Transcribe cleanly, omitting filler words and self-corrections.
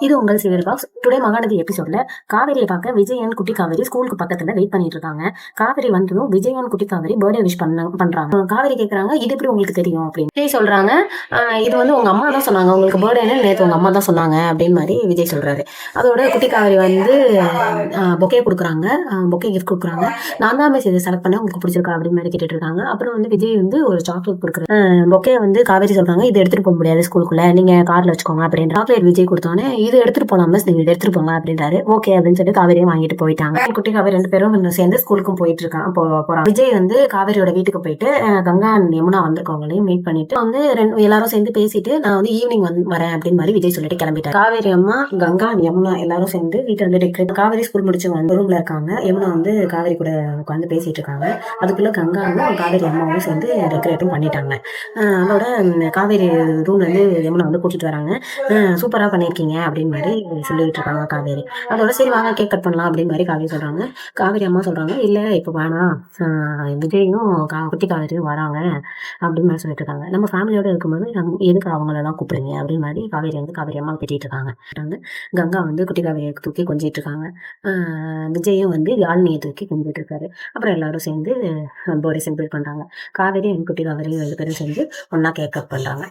இது உங்கள் civil box. Today Mahanadi எபிசோட்ல காவேரியை பார்க்க விஜயன் குட்டி காவேரி ஸ்கூலுக்கு பக்கத்துல வெயிட் பண்ணிட்டு இருக்காங்க. காவேரி வந்ததும் விஜயன் குட்டி காவேரி பர்த்டே விஷ் பண்றாங்க. காவேரி கேக்குறாங்க, இது எப்படி உங்களுக்கு தெரியும் அப்படின்னு விஜய் சொல்றாங்க. இது வந்து உங்க அம்மா தான் சொன்னாங்க, உங்களுக்கு பர்த்டேன்னு நேற்று உங்க அம்மா தான் சொன்னாங்க அப்படின்னு மாதிரி விஜய் சொல்றாரு. அதோட குட்டி காவேரி வந்து பொக்கே கொடுக்குறாங்க, பொக்கே கிஃப்ட் கொடுக்குறாங்க. நான் தான் மிஸ் இதை செலக்ட் பண்ண, உங்களுக்கு பிடிச்சிருக்கா அப்படின்னு மாதிரி கேட்டுட்டு இருக்காங்க. அப்புறம் வந்து விஜய் வந்து ஒரு சாக்லேட் கொடுக்குறாரு. பொக்கே வந்து காவேரி சொல்றாங்க, இது எடுத்துட்டு போக முடியாது ஸ்கூலுக்குள்ள, நீங்க கார்ல வச்சுக்கோங்க அப்படின்னு சாக்லேட் விஜய் கொடுத்தோன்னே, இது எடுத்துட்டு போலாம் மிஸ், நீங்க எடுத்துட்டு போங்க அப்படின்றாரு. ஓகே அப்படின்னு சொல்லி காவேரியும் வாங்கிட்டு போயிட்டாங்க. குட்டி காவேரி 2 பேரும் சேர்ந்து ஸ்கூலுக்கும் போயிட்டு இருக்காங்க போறாங்க. விஜய் வந்து காவேரியோட வீட்டுக்கு போயிட்டு கங்கா யமுனா வந்திருக்கவங்களையும் மீட் பண்ணிட்டு வந்து எல்லாரும் சேர்ந்து பேசிட்டு, நான் வந்து ஈவினிங் வரேன் அப்படின்னு மாதிரி விஜய் சொல்லிட்டு கிளம்பிட்டாரு. காவேரி அம்மா, கங்கா, யமுனா எல்லாரும் சேர்ந்து வீட்டை வந்து டெக்கரேட். காவேரி ஸ்கூல் முடிச்சு வந்து ரூம்ல இருக்காங்க. யமுனா வந்து காவேரி கூட உட்காந்து பேசிட்டு இருக்காங்க. அதுக்குள்ள கங்காவும் காவேரி அம்மாவும் சேர்ந்து டெக்கரேட்டும் பண்ணிட்டாங்க. அதோட காவேரி ரூம்ல இருந்து யமுனா வந்து கூட்டிட்டு வராங்க. சூப்பரா பண்ணிருக்கீங்க அப்படின்னு மாதிரி சொல்லிட்டு இருக்காங்க காவேரி. அதோட சரி வாங்க கேக் கட் பண்ணலாம் அப்படின்னு மாதிரி காவேரி சொல்றாங்க. காவேரி அம்மா சொல்றாங்க, இல்ல இப்ப வேணாம், விஜயும் குட்டி காவேரியும் வராங்க அப்படின்னு மாதிரி சொல்லிட்டு இருக்காங்க. நம்ம ஃபேமிலியோட இருக்கும்போது எதுக்கு அவங்களெல்லாம் கூப்பிடுங்க அப்படின்னு மாதிரி காவேரி வந்து காவேரி அம்மா திட்டிட்டு இருக்காங்க. கங்கா வந்து குட்டி காவேரியை தூக்கி கொஞ்சிட்டு இருக்காங்க. விஜயும் வந்து யாழ்னியை தூக்கி கொஞ்சிட்டு இருக்காரு. அப்புறம் எல்லாரும் சேர்ந்து பர்த்டே செலிப்ரேட் பண்றாங்க. காவேரி குட்டி காவேரி 2 பேரும் சேர்ந்து ஒன்னா கேக் கட் பண்றாங்க.